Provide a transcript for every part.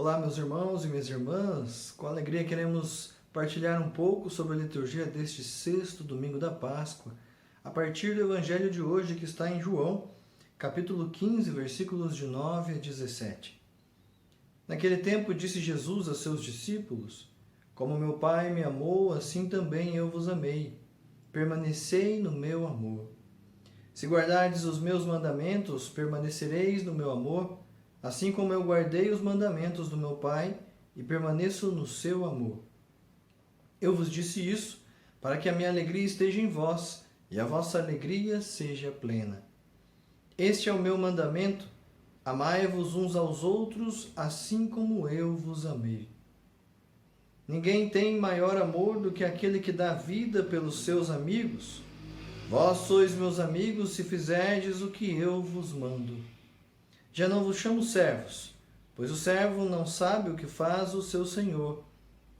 Olá, meus irmãos e minhas irmãs. Com alegria queremos partilhar um pouco sobre a liturgia deste sexto domingo da Páscoa, a partir do evangelho de hoje que está em João, capítulo 15, versículos de 9 a 17. Naquele tempo disse Jesus a seus discípulos: Como meu Pai me amou, assim também eu vos amei. Permanecei no meu amor. Se guardardes os meus mandamentos, permanecereis no meu amor, assim como eu guardei os mandamentos do meu Pai e permaneço no seu amor. Eu vos disse isso para que a minha alegria esteja em vós e a vossa alegria seja plena. Este é o meu mandamento: amai-vos uns aos outros, assim como eu vos amei. Ninguém tem maior amor do que aquele que dá vida pelos seus amigos. Vós sois meus amigos se fizerdes o que eu vos mando. Já não vos chamo servos, pois o servo não sabe o que faz o seu senhor.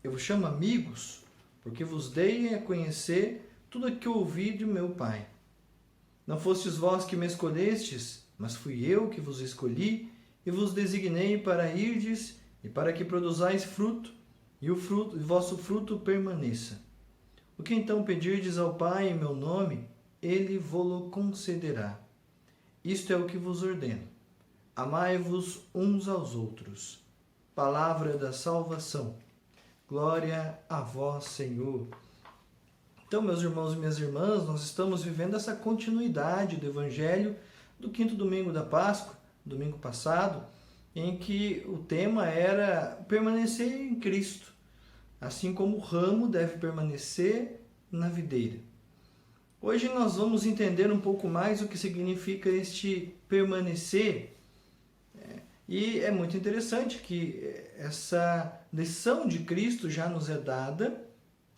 Eu vos chamo amigos, porque vos dei a conhecer tudo o que ouvi de meu Pai. Não fostes vós que me escolhestes, mas fui eu que vos escolhi e vos designei para irdes e para que produzais fruto, e o vosso fruto permaneça. O que então pedirdes ao Pai em meu nome, ele vô-lo concederá. Isto é o que vos ordeno: amai-vos uns aos outros. Palavra da salvação. Glória a vós, Senhor. Então, meus irmãos e minhas irmãs, nós estamos vivendo essa continuidade do Evangelho do quinto domingo da Páscoa, domingo passado, em que o tema era permanecer em Cristo, assim como o ramo deve permanecer na videira. Hoje nós vamos entender um pouco mais o que significa este permanecer. E é muito interessante que essa lição de Cristo já nos é dada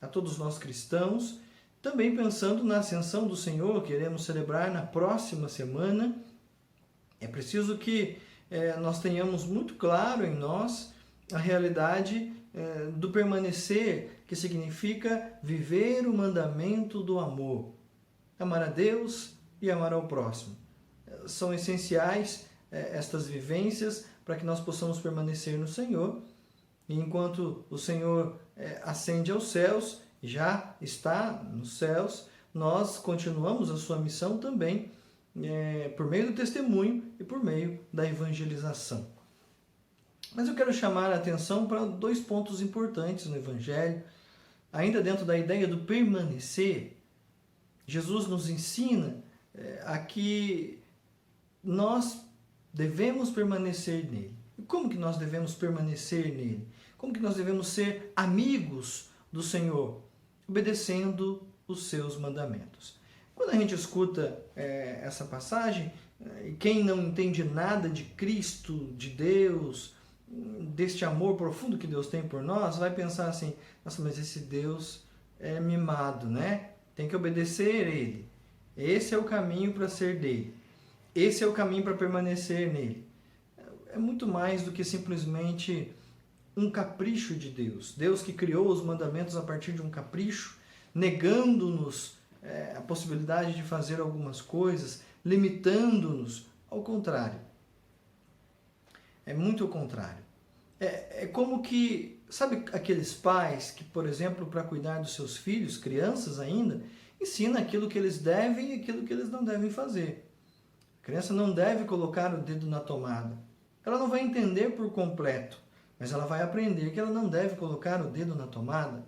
a todos nós cristãos, também pensando na ascensão do Senhor, queremos celebrar na próxima semana. É preciso que nós tenhamos muito claro em nós a realidade do permanecer, que significa viver o mandamento do amor. Amar a Deus e amar ao próximo. São essenciais estas vivências para que nós possamos permanecer no Senhor. E enquanto o Senhor ascende aos céus, já está nos céus, nós continuamos a sua missão também por meio do testemunho e por meio da evangelização. Mas eu quero chamar a atenção para dois pontos importantes no Evangelho. Ainda dentro da ideia do permanecer, Jesus nos ensina a que nós devemos permanecer nele. E como que nós devemos permanecer nele? Como que nós devemos ser amigos do Senhor? Obedecendo os seus mandamentos. Quando a gente escuta essa passagem, quem não entende nada de Cristo, de Deus, deste amor profundo que Deus tem por nós, vai pensar assim: nossa, mas esse Deus é mimado, né? Tem que obedecer ele. Esse é o caminho para ser dele. Esse é o caminho para permanecer nele. É muito mais do que simplesmente um capricho de Deus. Deus que criou os mandamentos a partir de um capricho, negando-nos a possibilidade de fazer algumas coisas, limitando-nos. Ao contrário. É muito ao contrário. É como que, sabe aqueles pais que, por exemplo, para cuidar dos seus filhos, crianças ainda, ensina aquilo que eles devem e aquilo que eles não devem fazer. A criança não deve colocar o dedo na tomada. Ela não vai entender por completo, mas ela vai aprender que ela não deve colocar o dedo na tomada.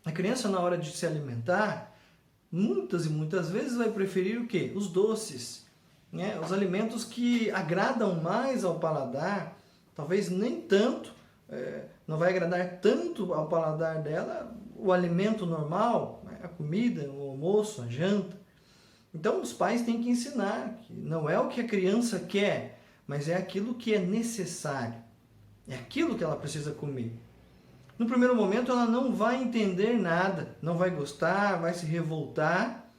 A criança, na hora de se alimentar, muitas e muitas vezes vai preferir o quê? Os doces, né? Os alimentos que agradam mais ao paladar, talvez nem tanto, não vai agradar tanto ao paladar dela o alimento normal, a comida, o almoço, a janta. Então, os pais têm que ensinar que não é o que a criança quer, mas é aquilo que é necessário. É aquilo que ela precisa comer. No primeiro momento, ela não vai entender nada, não vai gostar, vai se revoltar,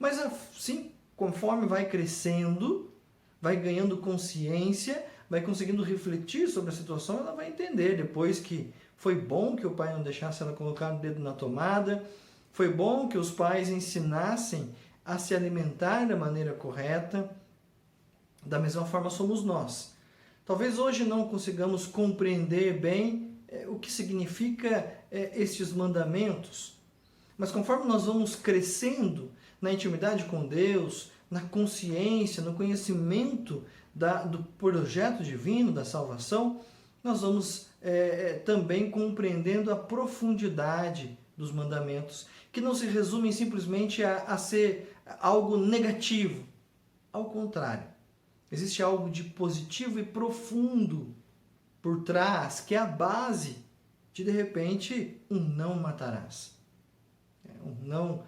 mas assim, conforme vai crescendo, vai ganhando consciência, vai conseguindo refletir sobre a situação, ela vai entender depois que foi bom que o pai não deixasse ela colocar o dedo na tomada, foi bom que os pais ensinassem a se alimentar da maneira correta. Da mesma forma somos nós. Talvez hoje não consigamos compreender bem o que significa estes mandamentos, mas conforme nós vamos crescendo na intimidade com Deus, na consciência, no conhecimento do projeto divino da salvação, nós vamos também compreendendo a profundidade dos mandamentos, que não se resumem simplesmente a ser algo negativo. Ao contrário, existe algo de positivo e profundo por trás, que é a base de repente, um não matarás, um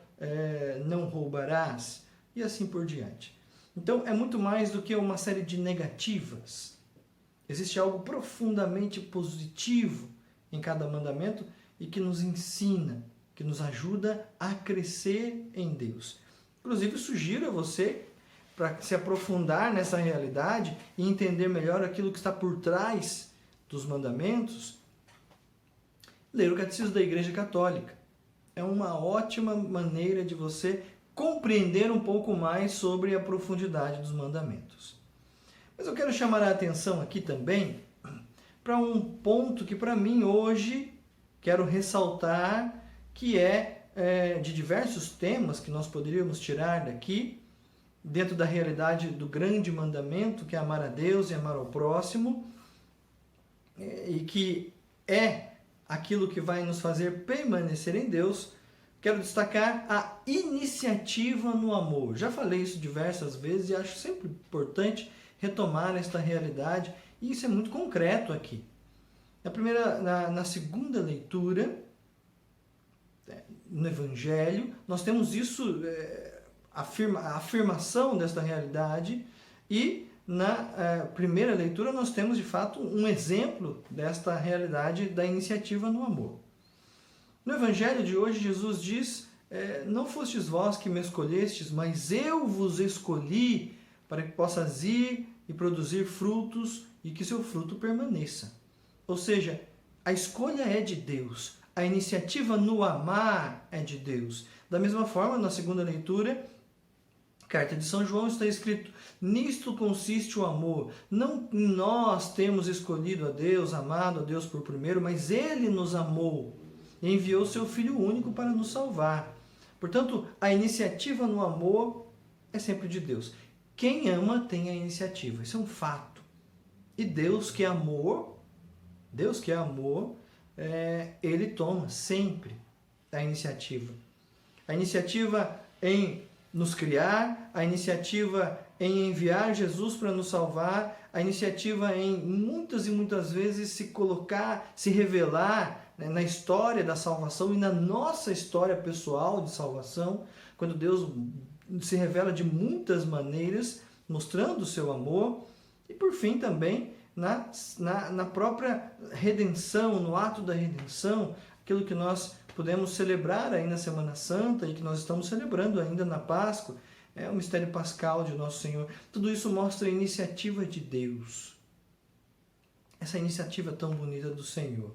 não roubarás, e assim por diante. Então, é muito mais do que uma série de negativas. Existe algo profundamente positivo em cada mandamento e que nos ensina, que nos ajuda a crescer em Deus. Inclusive, sugiro a você, para se aprofundar nessa realidade e entender melhor aquilo que está por trás dos mandamentos, ler o Catecismo da Igreja Católica. É uma ótima maneira de você compreender um pouco mais sobre a profundidade dos mandamentos. Mas eu quero chamar a atenção aqui também para um ponto que para mim hoje quero ressaltar, que é de diversos temas que nós poderíamos tirar daqui, dentro da realidade do grande mandamento, que é amar a Deus e amar ao próximo, e que é aquilo que vai nos fazer permanecer em Deus. Quero destacar a iniciativa no amor. Já falei isso diversas vezes e acho sempre importante retomar esta realidade, e isso é muito concreto aqui. Na segunda leitura, no Evangelho, nós temos isso, a afirmação desta realidade, e na primeira leitura nós temos de fato um exemplo desta realidade da iniciativa no amor. No Evangelho de hoje, Jesus diz: não fostes vós que me escolhestes, mas eu vos escolhi para que possas ir e produzir frutos e que seu fruto permaneça. Ou seja, a escolha é de Deus, a iniciativa no amar é de Deus. Da mesma forma, na segunda leitura, Carta de São João, está escrito: nisto consiste o amor. Não nós temos escolhido a Deus, amado a Deus por primeiro, mas Ele nos amou e enviou seu Filho único para nos salvar. Portanto, a iniciativa no amor é sempre de Deus. Quem ama tem a iniciativa, isso é um fato. E Deus que é amor, Ele toma sempre a iniciativa. A iniciativa em nos criar, a iniciativa em enviar Jesus para nos salvar, a iniciativa em muitas e muitas vezes se colocar, se revelar, né, na história da salvação e na nossa história pessoal de salvação, quando Deus se revela de muitas maneiras, mostrando o seu amor, e por fim também na própria redenção, no ato da redenção, aquilo que nós podemos celebrar aí na Semana Santa e que nós estamos celebrando ainda na Páscoa, é o mistério pascal de Nosso Senhor. Tudo isso mostra a iniciativa de Deus, essa iniciativa tão bonita do Senhor.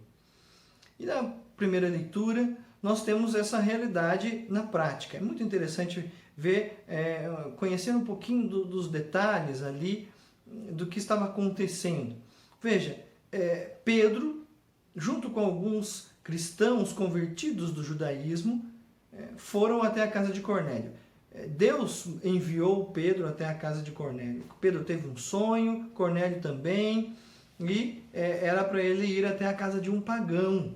E na primeira leitura, nós temos essa realidade na prática. É muito interessante ver, conhecer um pouquinho dos detalhes ali, do que estava acontecendo. Veja, Pedro, junto com alguns cristãos convertidos do judaísmo, foram até a casa de Cornélio. Deus enviou Pedro até a casa de Cornélio. Pedro teve um sonho, Cornélio também, e era para ele ir até a casa de um pagão.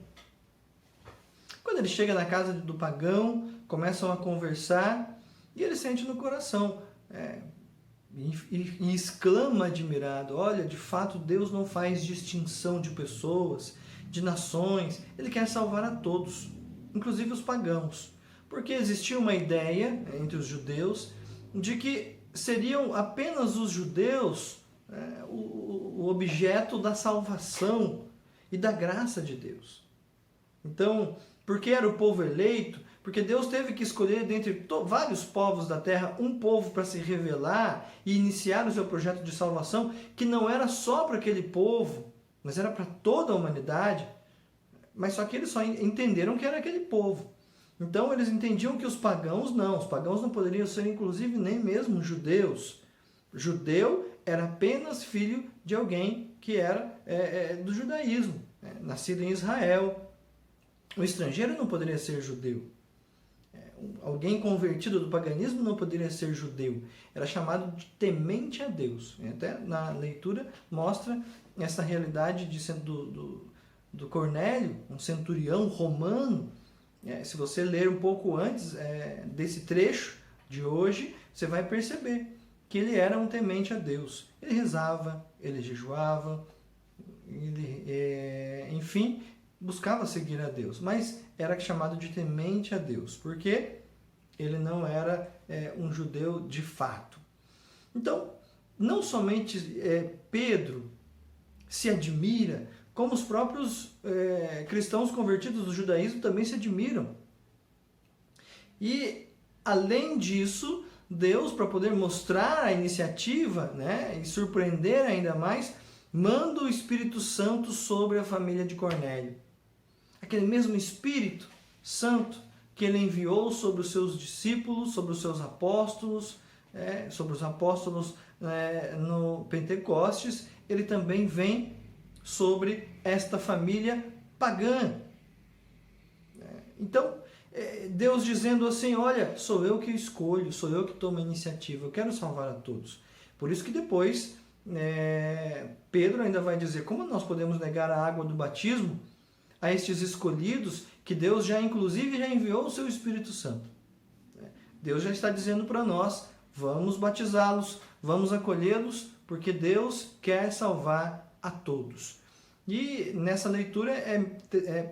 Quando ele chega na casa do pagão, começam a conversar, e ele sente no coração, e exclama admirado: olha, de fato Deus não faz distinção de pessoas, de nações, Ele quer salvar a todos, inclusive os pagãos. Porque existia uma ideia entre os judeus de que seriam apenas os judeus o objeto da salvação e da graça de Deus. Então, porque era o povo eleito, porque Deus teve que escolher dentre vários povos da terra um povo para se revelar e iniciar o seu projeto de salvação, que não era só para aquele povo, mas era para toda a humanidade. Mas só que eles só entenderam que era aquele povo. Então eles entendiam que os pagãos não poderiam ser inclusive nem mesmo judeus. Judeu era apenas filho de alguém que era do judaísmo, nascido em Israel. O estrangeiro não poderia ser judeu. Alguém convertido do paganismo não poderia ser judeu. Era chamado de temente a Deus. Até na leitura mostra essa realidade do Cornélio, um centurião romano. Se você ler um pouco antes desse trecho de hoje, você vai perceber que ele era um temente a Deus. Ele rezava, ele jejuava, enfim, buscava seguir a Deus, mas era chamado de temente a Deus, porque ele não era um judeu de fato. Então, não somente Pedro se admira, como os próprios cristãos convertidos do judaísmo também se admiram. E, além disso, Deus, para poder mostrar a iniciativa, e surpreender ainda mais, manda o Espírito Santo sobre a família de Cornélio. Aquele mesmo Espírito Santo que ele enviou sobre os seus discípulos, sobre os seus apóstolos, no Pentecostes, ele também vem sobre esta família pagã. Então, Deus dizendo assim, olha, sou eu que escolho, sou eu que tomo a iniciativa, eu quero salvar a todos. Por isso que depois, Pedro ainda vai dizer, como nós podemos negar a água do batismo a estes escolhidos, que Deus inclusive já enviou o seu Espírito Santo. Deus já está dizendo para nós, vamos batizá-los, vamos acolhê-los, porque Deus quer salvar a todos. E nessa leitura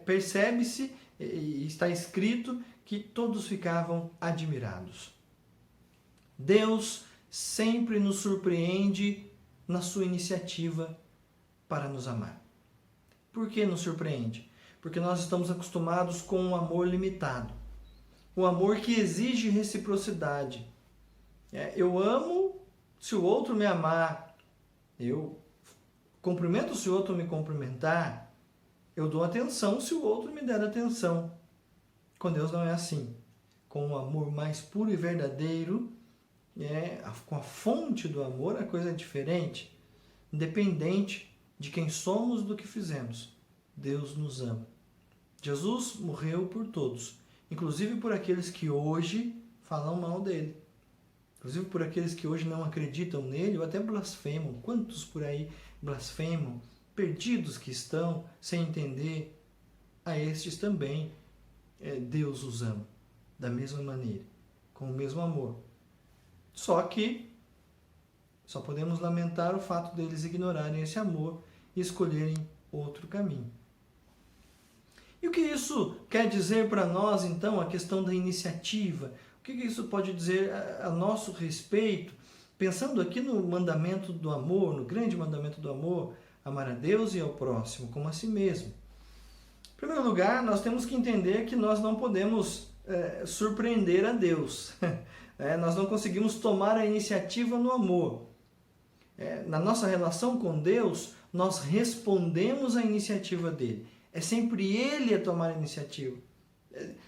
percebe-se, e está escrito, que todos ficavam admirados. Deus sempre nos surpreende na sua iniciativa para nos amar. Por que nos surpreende? Porque nós estamos acostumados com um amor limitado. Um amor que exige reciprocidade. Eu amo se o outro me amar. Eu cumprimento se o outro me cumprimentar. Eu dou atenção se o outro me der atenção. Com Deus não é assim. Com o amor mais puro e verdadeiro, com a fonte do amor, a coisa é diferente. Independente de quem somos, do que fizemos. Deus nos ama. Jesus morreu por todos, inclusive por aqueles que hoje falam mal dele. Inclusive por aqueles que hoje não acreditam nele ou até blasfemam. Quantos por aí blasfemam? Perdidos que estão, sem entender. A estes também Deus os ama, da mesma maneira, com o mesmo amor. Só que só podemos lamentar o fato deles ignorarem esse amor e escolherem outro caminho. E o que isso quer dizer para nós, então, a questão da iniciativa? O que isso pode dizer a nosso respeito? Pensando aqui no mandamento do amor, no grande mandamento do amor, amar a Deus e ao próximo, como a si mesmo. Em primeiro lugar, nós temos que entender que nós não podemos surpreender a Deus. Nós não conseguimos tomar a iniciativa no amor. Na nossa relação com Deus, nós respondemos à iniciativa dele. É sempre ele a tomar a iniciativa.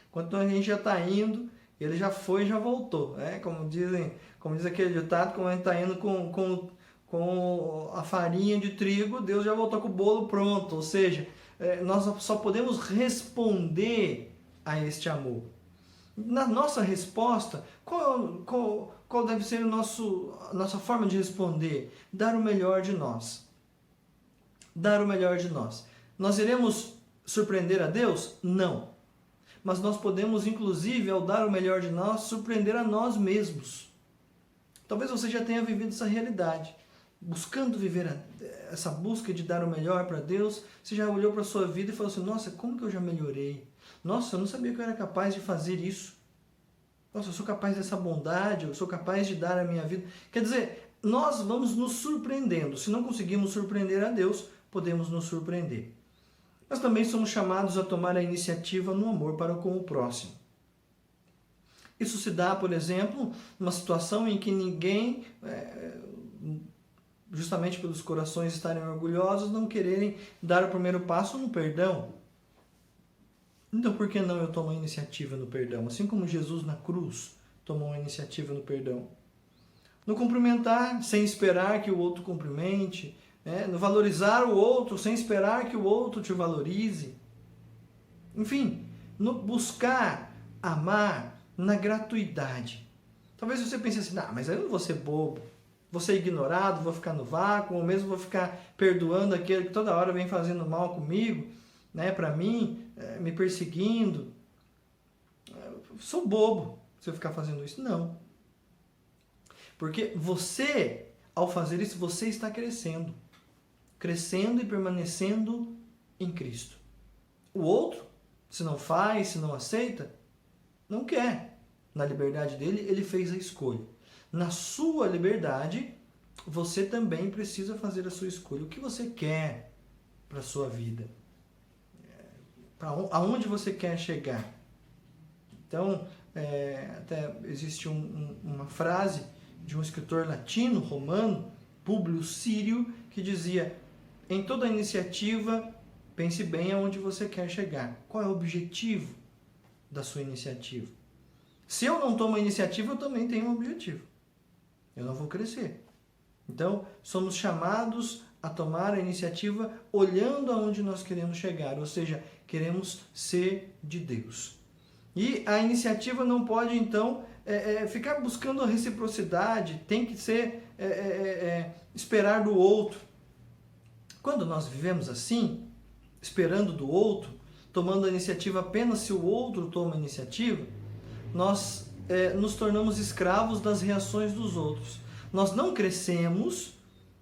Quando a gente já está indo, ele já foi e já voltou. Como diz aquele ditado, como a gente está indo com a farinha de trigo, Deus já voltou com o bolo pronto. Ou seja, nós só podemos responder a este amor. Na nossa resposta, qual deve ser a nossa forma de responder? Dar o melhor de nós. Dar o melhor de nós. Nós iremos surpreender a Deus? Não. Mas nós podemos, inclusive, ao dar o melhor de nós, surpreender a nós mesmos. Talvez você já tenha vivido essa realidade. Buscando viver essa busca de dar o melhor para Deus, você já olhou para a sua vida e falou assim, nossa, como que eu já melhorei? Nossa, eu não sabia que eu era capaz de fazer isso. Nossa, eu sou capaz dessa bondade, eu sou capaz de dar a minha vida. Quer dizer, nós vamos nos surpreendendo. Se não conseguimos surpreender a Deus, podemos nos surpreender. Nós também somos chamados a tomar a iniciativa no amor para com o próximo. Isso se dá, por exemplo, numa situação em que ninguém, justamente pelos corações estarem orgulhosos, não quererem dar o primeiro passo no perdão. Então, por que não eu tomo a iniciativa no perdão? Assim como Jesus na cruz tomou a iniciativa no perdão. No cumprimentar, sem esperar que o outro cumprimente, no valorizar o outro sem esperar que o outro te valorize. Enfim, no buscar amar na gratuidade. Talvez você pense assim, mas eu não vou ser bobo, vou ser ignorado, vou ficar no vácuo, ou mesmo vou ficar perdoando aquele que toda hora vem fazendo mal comigo, para mim, me perseguindo. Sou bobo se eu ficar fazendo isso. Não. Porque você, ao fazer isso, você está crescendo. Crescendo e permanecendo em Cristo. O outro, se não faz, se não aceita, não quer. Na liberdade dele, ele fez a escolha. Na sua liberdade, você também precisa fazer a sua escolha. O que você quer para a sua vida? Aonde você quer chegar? Então, até existe uma frase de um escritor latino, romano, Públio Sírio, que dizia: em toda iniciativa, pense bem aonde você quer chegar. Qual é o objetivo da sua iniciativa? Se eu não tomo a iniciativa, eu também tenho um objetivo. Eu não vou crescer. Então, somos chamados a tomar a iniciativa olhando aonde nós queremos chegar, ou seja, queremos ser de Deus. E a iniciativa não pode, então, ficar buscando a reciprocidade, tem que ser esperar do outro. Quando nós vivemos assim, esperando do outro, tomando a iniciativa apenas se o outro toma a iniciativa, nós nos tornamos escravos das reações dos outros. Nós não crescemos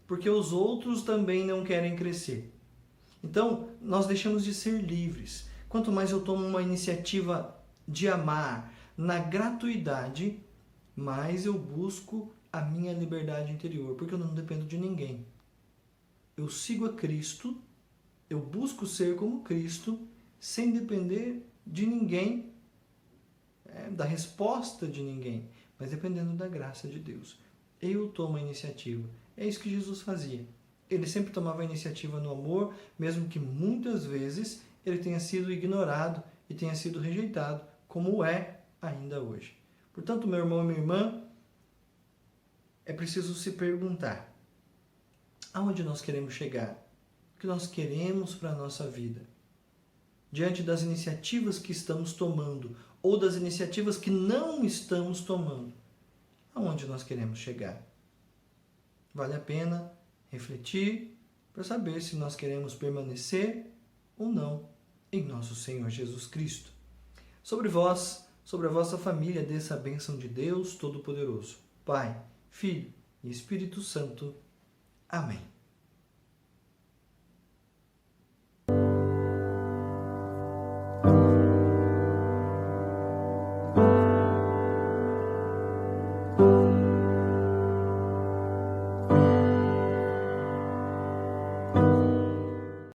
porque os outros também não querem crescer. Então, nós deixamos de ser livres. Quanto mais eu tomo uma iniciativa de amar na gratuidade, mais eu busco a minha liberdade interior, porque eu não dependo de ninguém. Eu sigo a Cristo, eu busco ser como Cristo, sem depender de ninguém, da resposta de ninguém, mas dependendo da graça de Deus. Eu tomo a iniciativa. É isso que Jesus fazia. Ele sempre tomava a iniciativa no amor, mesmo que muitas vezes ele tenha sido ignorado e tenha sido rejeitado, como é ainda hoje. Portanto, meu irmão e minha irmã, é preciso se perguntar: aonde nós queremos chegar? O que nós queremos para a nossa vida? Diante das iniciativas que estamos tomando ou das iniciativas que não estamos tomando, aonde nós queremos chegar? Vale a pena refletir para saber se nós queremos permanecer ou não em nosso Senhor Jesus Cristo. Sobre vós, sobre a vossa família, desça a bênção de Deus Todo-Poderoso, Pai, Filho e Espírito Santo. Amém.